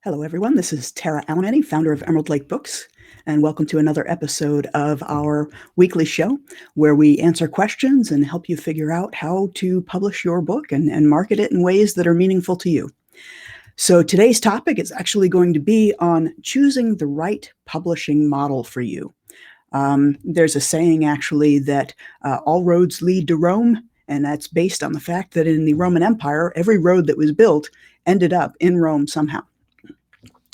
Hello, everyone. This is Tara Alemany, founder of Emerald Lake Books, and welcome to another episode of our weekly show where we answer questions and help you figure out how to publish your book and market it in ways that are meaningful to you. So today's topic is actually going to be on choosing the right publishing model for you. There's a saying actually that all roads lead to Rome, and that's based on the fact that in the Roman Empire, every road that was built ended up in Rome somehow.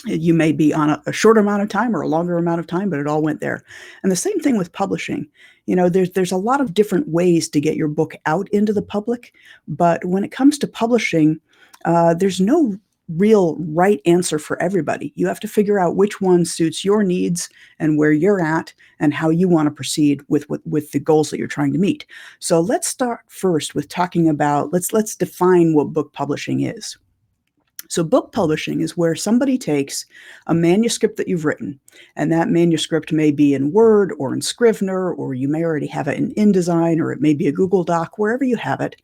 You may be on a shorter amount of time or a longer amount of time, but it all went there. And the same thing with publishing. You know, there's a lot of different ways to get your book out into the public, but when it comes to publishing, there's no real right answer for everybody. You have to figure out which one suits your needs and where you're at and how you want to proceed with the goals that you're trying to meet. So let's start first with talking about, let's define what book publishing is. So book publishing is where somebody takes a manuscript that you've written, and that manuscript may be in Word or in Scrivener, or you may already have it in InDesign, or it may be a Google Doc, wherever you have it.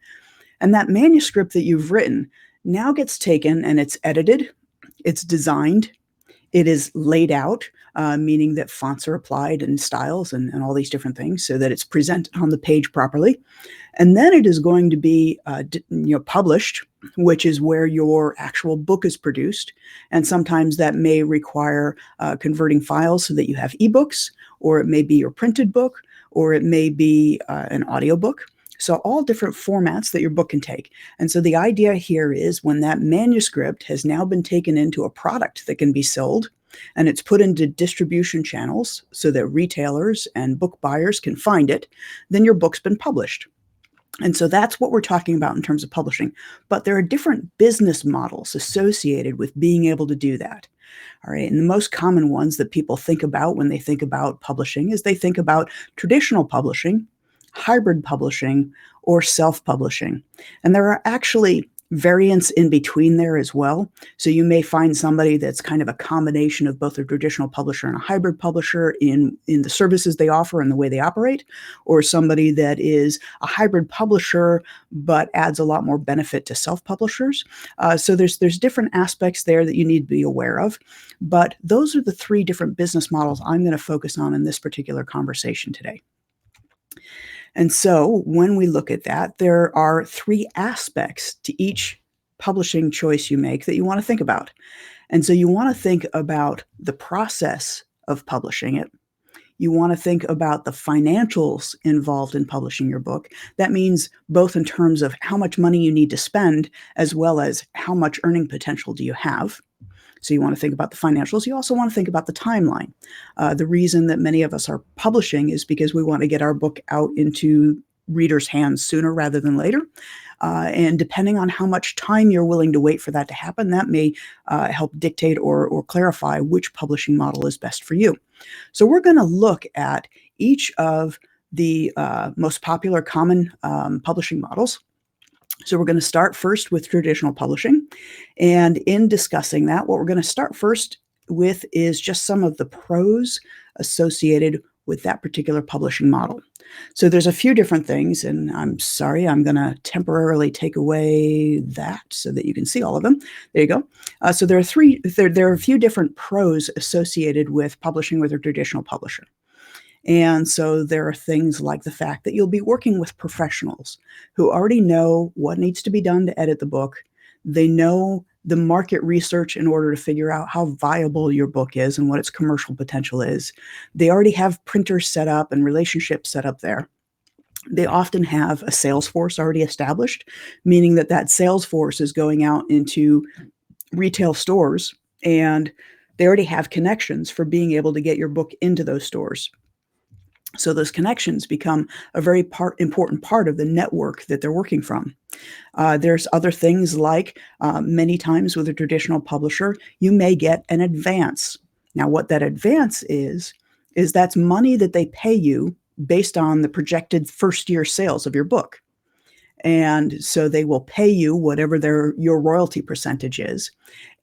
And that manuscript that you've written now gets taken and it's edited, it's designed, it is laid out, meaning that fonts are applied and styles and all these different things so that it's presented on the page properly. And then it is going to be published, which is where your actual book is produced. And sometimes that may require converting files so that you have ebooks, or it may be your printed book, or it may be an audiobook. So all different formats that your book can take. And so the idea here is when that manuscript has now been taken into a product that can be sold, and it's put into distribution channels so that retailers and book buyers can find it, then your book's been published. And so that's what we're talking about in terms of publishing. But there are different business models associated with being able to do that. All right. And the most common ones that people think about when they think about publishing is they think about traditional publishing, hybrid publishing, or self-publishing. And there are actually variants in between there as well. So you may find somebody that's kind of a combination of both a traditional publisher and a hybrid publisher in the services they offer and the way they operate, or somebody that is a hybrid publisher but adds a lot more benefit to self-publishers. So there's different aspects there that you need to be aware of. But those are the three different business models I'm going to focus on in this particular conversation today. And so when we look at that, there are three aspects to each publishing choice you make that you want to think about. And so you want to think about the process of publishing it. You want to think about the financials involved in publishing your book. That means both in terms of how much money you need to spend, as well as how much earning potential do you have. So you want to think about the financials. You also want to think about the timeline. The reason that many of us are publishing is because we want to get our book out into readers' hands sooner rather than later. And depending on how much time you're willing to wait for that to happen, that may help dictate or clarify which publishing model is best for you. So we're going to look at each of the most popular common publishing models. So we're going to start first with traditional publishing. And in discussing that, what we're going to start first with is just some of the pros associated with that particular publishing model. So there's a few different things, and I'm sorry, I'm going to temporarily take away that so that you can see all of them. There you go. So there are a few different pros associated with publishing with a traditional publisher. And so there are things like the fact that you'll be working with professionals who already know what needs to be done to edit the book. They know the market research in order to figure out how viable your book is and what its commercial potential is. They already have printers set up and relationships set up there. They often have a sales force already established, meaning that sales force is going out into retail stores and they already have connections for being able to get your book into those stores. So those connections become a very important part of the network that they're working from. There's other things like many times with a traditional publisher, you may get an advance. Now, what that advance is that's money that they pay you based on the projected first-year sales of your book. And so they will pay you whatever your royalty percentage is.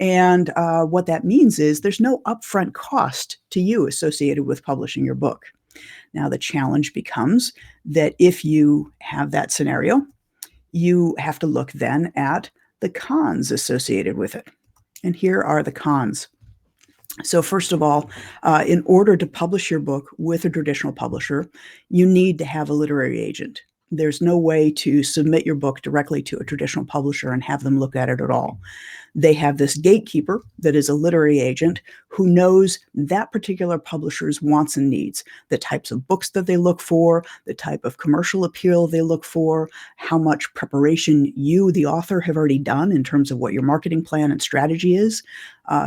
And what that means is there's no upfront cost to you associated with publishing your book. Now, the challenge becomes that if you have that scenario, you have to look then at the cons associated with it. And here are the cons. So first of all, in order to publish your book with a traditional publisher, you need to have a literary agent. There's no way to submit your book directly to a traditional publisher and have them look at it at all. They have this gatekeeper that is a literary agent who knows that particular publisher's wants and needs, the types of books that they look for, the type of commercial appeal they look for, how much preparation you, the author, have already done in terms of what your marketing plan and strategy is.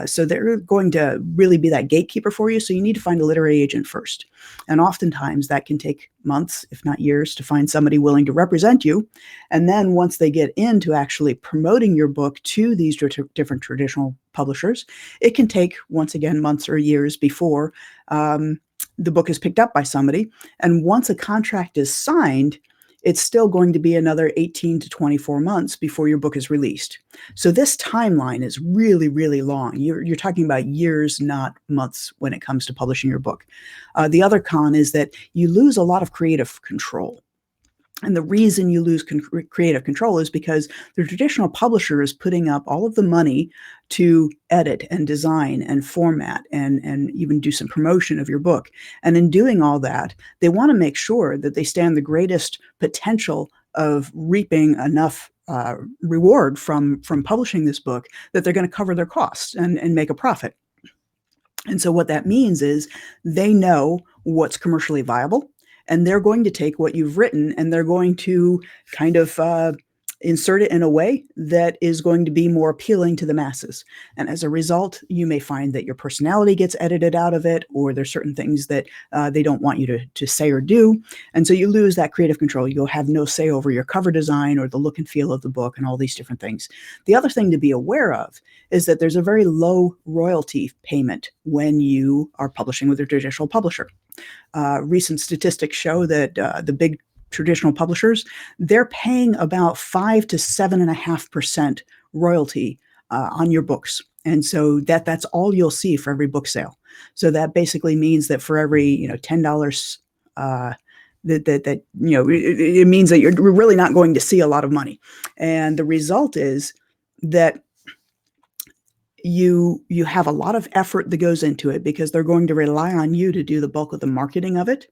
So they're going to really be that gatekeeper for you. So you need to find a literary agent first. And oftentimes that can take months, if not years, to find somebody willing to represent you. And then once they get into actually promoting your book to these different traditional publishers, it can take, once again, months or years before the book is picked up by somebody. And once a contract is signed, it's still going to be another 18 to 24 months before your book is released. So this timeline is really, really long. You're talking about years, not months, when it comes to publishing your book. The other con is that you lose a lot of creative control. And the reason you lose creative control is because the traditional publisher is putting up all of the money to edit and design and format and even do some promotion of your book. And in doing all that, they want to make sure that they stand the greatest potential of reaping enough reward from publishing this book that they're going to cover their costs and make a profit. And so what that means is they know what's commercially viable, and they're going to take what you've written and they're going to kind of insert it in a way that is going to be more appealing to the masses. And as a result, you may find that your personality gets edited out of it, or there's certain things that they don't want you to say or do. And so you lose that creative control. You'll have no say over your cover design or the look and feel of the book and all these different things. The other thing to be aware of is that there's a very low royalty payment when you are publishing with a traditional publisher. Recent statistics show that the big traditional publishers, they're paying about 5 to 7.5% royalty on your books. And so that's all you'll see for every book sale. So that basically means that for every $10 that it means that you're really not going to see a lot of money. And the result is that you have a lot of effort that goes into it because they're going to rely on you to do the bulk of the marketing of it.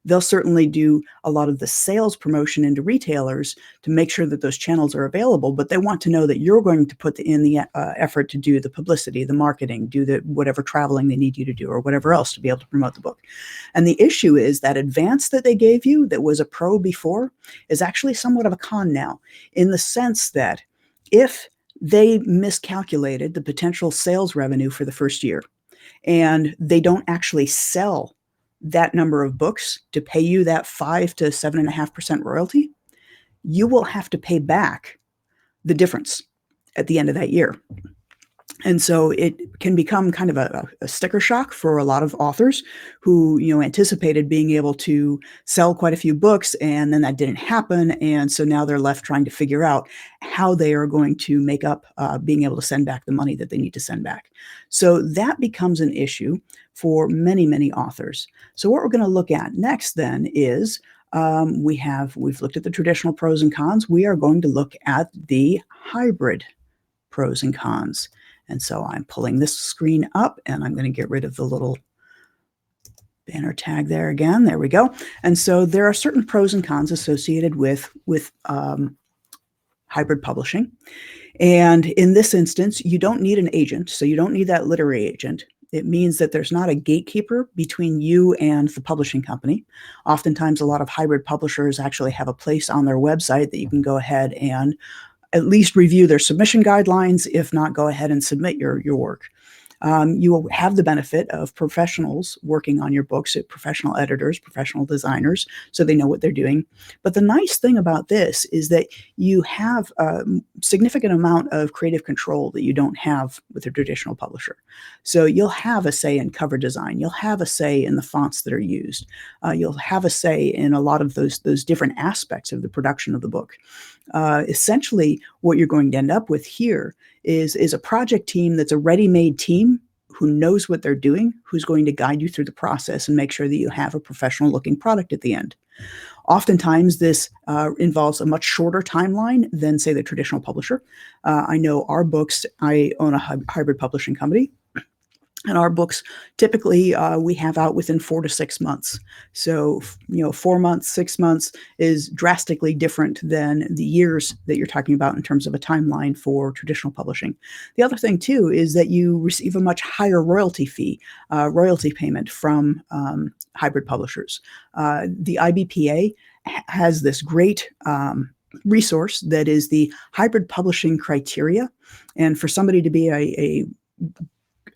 They'll certainly do a lot of the sales promotion into retailers to make sure that those channels are available, but they want to know that you're going to put in the effort to do the publicity, the marketing, do the whatever traveling they need you to do or whatever else to be able to promote the book. And the issue is that advance that they gave you that was a pro before is actually somewhat of a con now, in the sense that if they miscalculated the potential sales revenue for the first year and they don't actually sell that number of books to pay you that 5 to 7.5% royalty, you will have to pay back the difference at the end of that year. And so it can become kind of a sticker shock for a lot of authors who, anticipated being able to sell quite a few books, and then that didn't happen. And so now they're left trying to figure out how they are going to make up being able to send back the money that they need to send back. So that becomes an issue for many, many authors. So what we're going to look at next then is we've looked at the traditional pros and cons. We are going to look at the hybrid pros and cons. And so I'm pulling this screen up and I'm going to get rid of the little banner tag there again. There we go. And so there are certain pros and cons associated with hybrid publishing. And in this instance, you don't need an agent. So you don't need that literary agent. It means that there's not a gatekeeper between you and the publishing company. Oftentimes, a lot of hybrid publishers actually have a place on their website that you can go ahead and at least review their submission guidelines, if not go ahead and submit your work. You will have the benefit of professionals working on your books, professional editors, professional designers, so they know what they're doing. But the nice thing about this is that you have a significant amount of creative control that you don't have with a traditional publisher. So you'll have a say in cover design. You'll have a say in the fonts that are used. You'll have a say in a lot of those different aspects of the production of the book. Essentially, what you're going to end up with here is a project team that's a ready-made team who knows what they're doing, who's going to guide you through the process and make sure that you have a professional-looking product at the end. Oftentimes, this involves a much shorter timeline than, say, the traditional publisher. I know our books, I own a hybrid publishing company, and our books typically we have out within 4 to 6 months. So, 4 months, 6 months is drastically different than the years that you're talking about in terms of a timeline for traditional publishing. The other thing, too, is that you receive a much higher royalty fee, royalty payment from hybrid publishers. The IBPA has this great resource that is the hybrid publishing criteria. And for somebody to be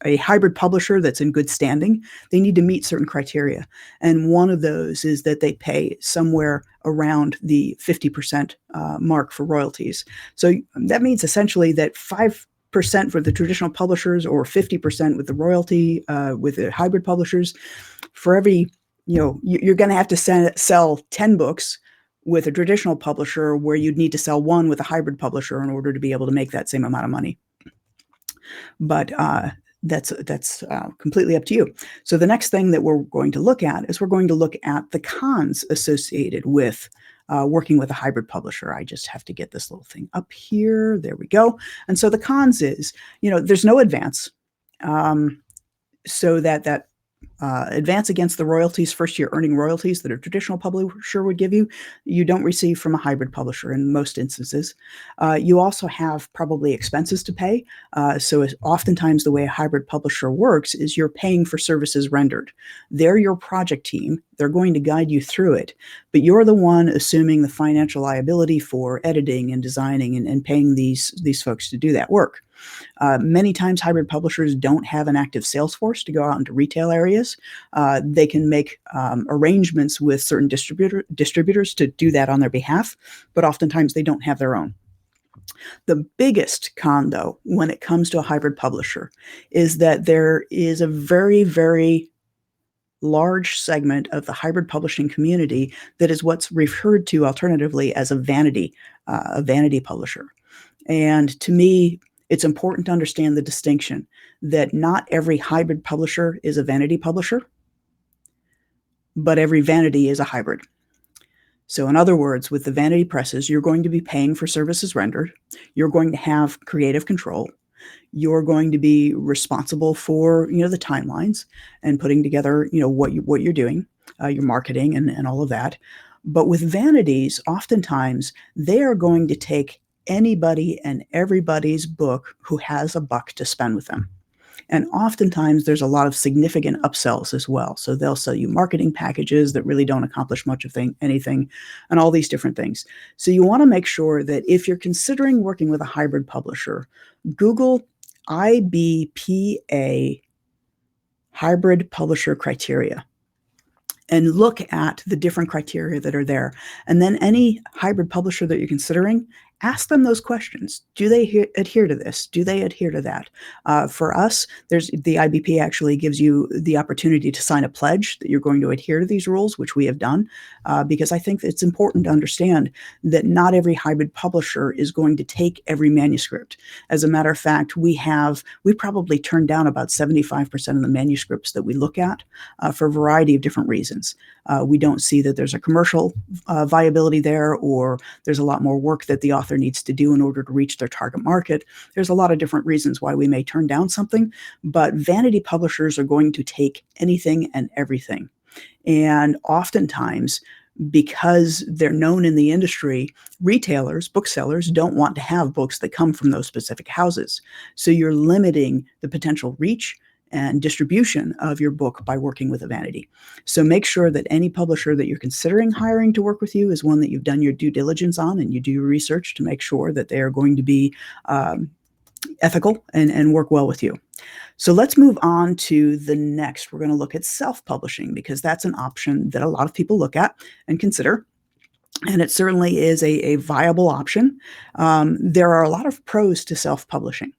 a hybrid publisher that's in good standing, they need to meet certain criteria. And one of those is that they pay somewhere around the 50% mark for royalties. So that means essentially that 5% for the traditional publishers or 50% with the royalty with the hybrid publishers. For every, you're going to have to sell 10 books with a traditional publisher where you'd need to sell one with a hybrid publisher in order to be able to make that same amount of money. But that's completely up to you. So the next thing that we're going to look at is we're going to look at the cons associated with working with a hybrid publisher. I just have to get this little thing up here. There we go. And so the cons is, there's no advance. So that advance against the royalties, first-year earning royalties that a traditional publisher would give you, you don't receive from a hybrid publisher in most instances. You also have probably expenses to pay. So oftentimes the way a hybrid publisher works is you're paying for services rendered. They're your project team. They're going to guide you through it, but you're the one assuming the financial liability for editing and designing and paying these folks to do that work. Many times hybrid publishers don't have an active sales force to go out into retail areas. They can make arrangements with certain distributors to do that on their behalf, but oftentimes they don't have their own. The biggest con, though, when it comes to a hybrid publisher is that there is a very, very large segment of the hybrid publishing community that is what's referred to alternatively as a vanity publisher. And to me, it's important to understand the distinction that not every hybrid publisher is a vanity publisher, but every vanity is a hybrid. So in other words, with the vanity presses, you're going to be paying for services rendered. You're going to have creative control. You're going to be responsible for, the timelines and putting together, what you're doing, your marketing and all of that. But with vanities, oftentimes they are going to take anybody and everybody's book who has a buck to spend with them. And oftentimes there's a lot of significant upsells as well. So they'll sell you marketing packages that really don't accomplish much of anything and all these different things. So you want to make sure that if you're considering working with a hybrid publisher, Google IBPA hybrid publisher criteria and look at the different criteria that are there. And then any hybrid publisher that you're considering, ask them those questions. Do they adhere to this? Do they adhere to that? For us, the IBP actually gives you the opportunity to sign a pledge that you're going to adhere to these rules, which we have done, because I think it's important to understand that not every hybrid publisher is going to take every manuscript. As a matter of fact, we probably turn down about 75% of the manuscripts that we look at for a variety of different reasons. We don't see that there's a commercial viability there, or there's a lot more work that the author needs to do in order to reach their target market. There's a lot of different reasons why we may turn down something, but vanity publishers are going to take anything and everything. And oftentimes, because they're known in the industry, retailers, booksellers don't want to have books that come from those specific houses. So you're limiting the potential reach and distribution of your book by working with a vanity. So make sure that any publisher that you're considering hiring to work with you is one that you've done your due diligence on, and you do your research to make sure that they are going to be ethical and work well with you. So let's move on to the next. We're going to look at self-publishing, because that's an option that a lot of people look at and consider. And it certainly is a viable option. There are a lot of pros to self-publishing,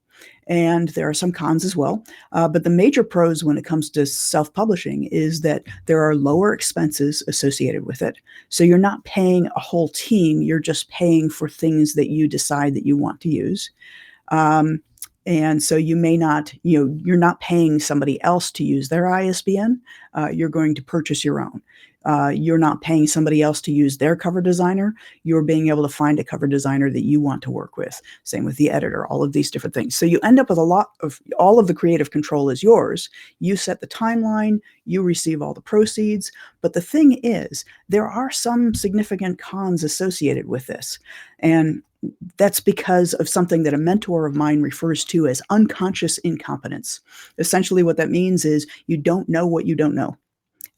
and there are some cons as well. But the major pros when it comes to self-publishing is that there are lower expenses associated with it. So you're not paying a whole team. You're just paying for things that you decide that you want to use. And so you may not, you're not paying somebody else to use their ISBN. You're going to purchase your own. You're not paying somebody else to use their cover designer. You're being able to find a cover designer that you want to work with. Same with the editor, all of these different things. So you end up with a lot of, all of the creative control is yours. You set the timeline, you receive all the proceeds. But the thing is, there are some significant cons associated with this. And that's because of something that a mentor of mine refers to as unconscious incompetence. Essentially, what that means is you don't know what you don't know.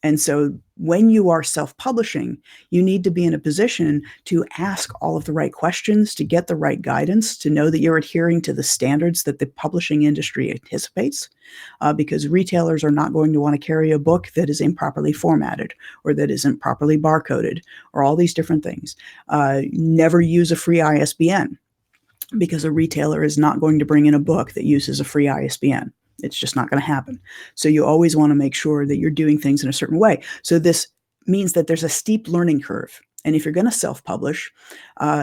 And so when you are self-publishing, you need to be in a position to ask all of the right questions, to get the right guidance, to know that you're adhering to the standards that the publishing industry anticipates, because retailers are not going to want to carry a book that is improperly formatted or that isn't properly barcoded or all these different things. Never use a free ISBN, because a retailer is not going to bring in a book that uses a free ISBN. It's just not going to happen. So you always want to make sure that you're doing things in a certain way. So this means that there's a steep learning curve. And if you're going to self-publish,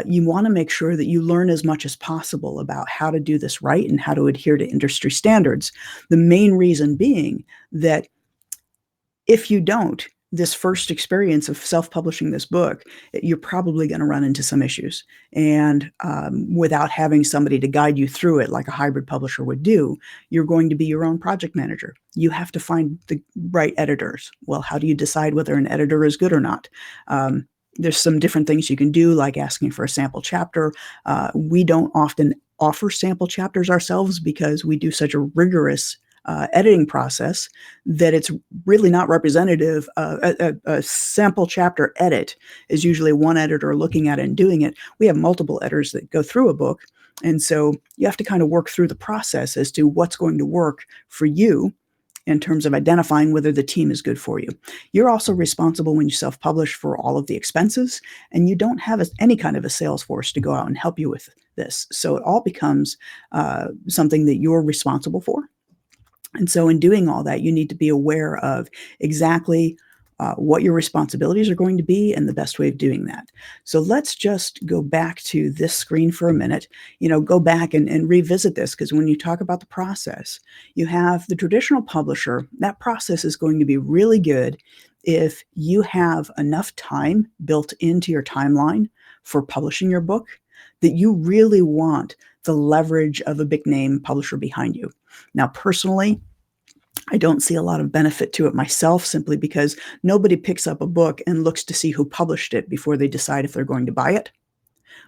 you want to make sure that you learn as much as possible about how to do this right and how to adhere to industry standards. The main reason being that if you don't, this first experience of self-publishing this book, you're probably going to run into some issues. And without having somebody to guide you through it like a hybrid publisher would do, you're going to be your own project manager. You have to find the right editors. Well, how do you decide whether an editor is good or not? There's some different things you can do, like asking for a sample chapter. We don't often offer sample chapters ourselves because we do such a rigorous editing process that it's really not representative. A sample chapter edit is usually one editor looking at it and doing it. We have multiple editors that go through a book. And so you have to kind of work through the process as to what's going to work for you in terms of identifying whether the team is good for you. You're also responsible when you self-publish for all of the expenses, and you don't have any kind of a sales force to go out and help you with this. So it all becomes something that you're responsible for. And so in doing all that, you need to be aware of exactly what your responsibilities are going to be and the best way of doing that. So let's just go back to this screen for a minute, go back and revisit this, because when you talk about the process, you have the traditional publisher. That process is going to be really good if you have enough time built into your timeline for publishing your book that you really want the leverage of a big name publisher behind you. Now, personally, I don't see a lot of benefit to it myself, simply because nobody picks up a book and looks to see who published it before they decide if they're going to buy it.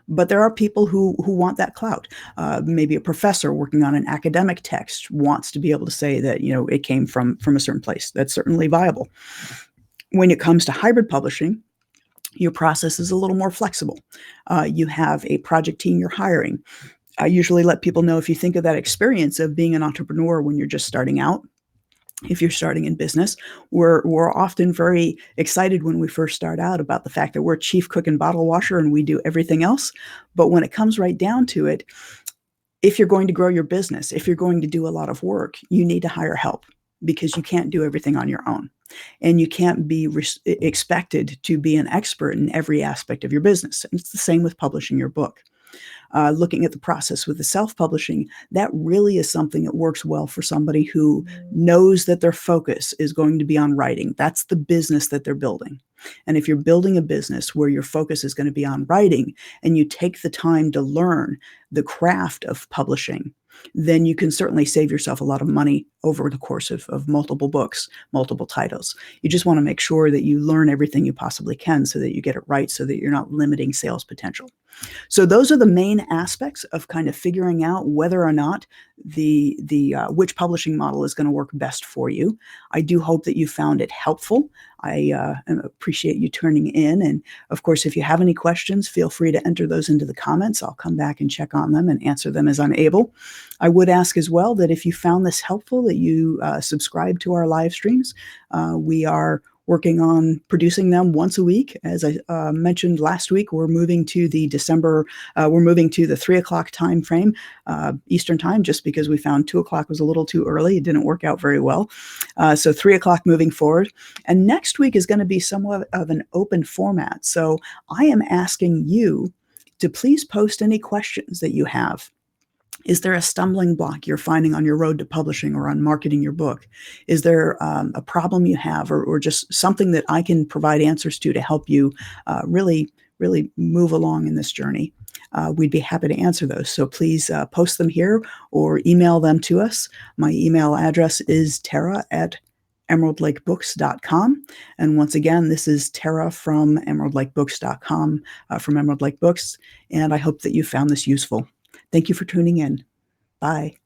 But there are people who want that clout. Maybe a professor working on an academic text wants to be able to say that, it came from a certain place. That's certainly viable. When it comes to hybrid publishing, your process is a little more flexible. You have a project team you're hiring. I usually let people know, if you think of that experience of being an entrepreneur when you're just starting out, if you're starting in business, we're often very excited when we first start out about the fact that we're chief cook and bottle washer and we do everything else. But when it comes right down to it, if you're going to grow your business, if you're going to do a lot of work, you need to hire help, because you can't do everything on your own. And you can't be expected to be an expert in every aspect of your business. And it's the same with publishing your book. Looking at the process with the self-publishing, that really is something that works well for somebody who knows that their focus is going to be on writing. That's the business that they're building. And if you're building a business where your focus is going to be on writing, and you take the time to learn the craft of publishing, then you can certainly save yourself a lot of money over the course of multiple books, multiple titles. You just want to make sure that you learn everything you possibly can so that you get it right, so that you're not limiting sales potential. So those are the main aspects of kind of figuring out whether or not the which publishing model is going to work best for you. I do hope that you found it helpful. I appreciate you turning in. And of course, if you have any questions, feel free to enter those into the comments. I'll come back and check on them and answer them as I'm able. I would ask as well that if you found this helpful, that you subscribe to our live streams. We are working on producing them once a week. As I mentioned last week, we're moving to the 3 o'clock time frame, Eastern time, just because we found 2 o'clock was a little too early. It didn't work out very well. So 3 o'clock moving forward. And next week is going to be somewhat of an open format. So I am asking you to please post any questions that you have Is there a stumbling block you're finding on your road to publishing or on marketing your book? Is there a problem you have, or just something that I can provide answers to help you really move along in this journey? We'd be happy to answer those. So please post them here or email them to us. My email address is tara@emeraldlakebooks.com. And once again, this is Tara from emeraldlakebooks.com, from Emerald Lake Books. And I hope that you found this useful. Thank you for tuning in. Bye.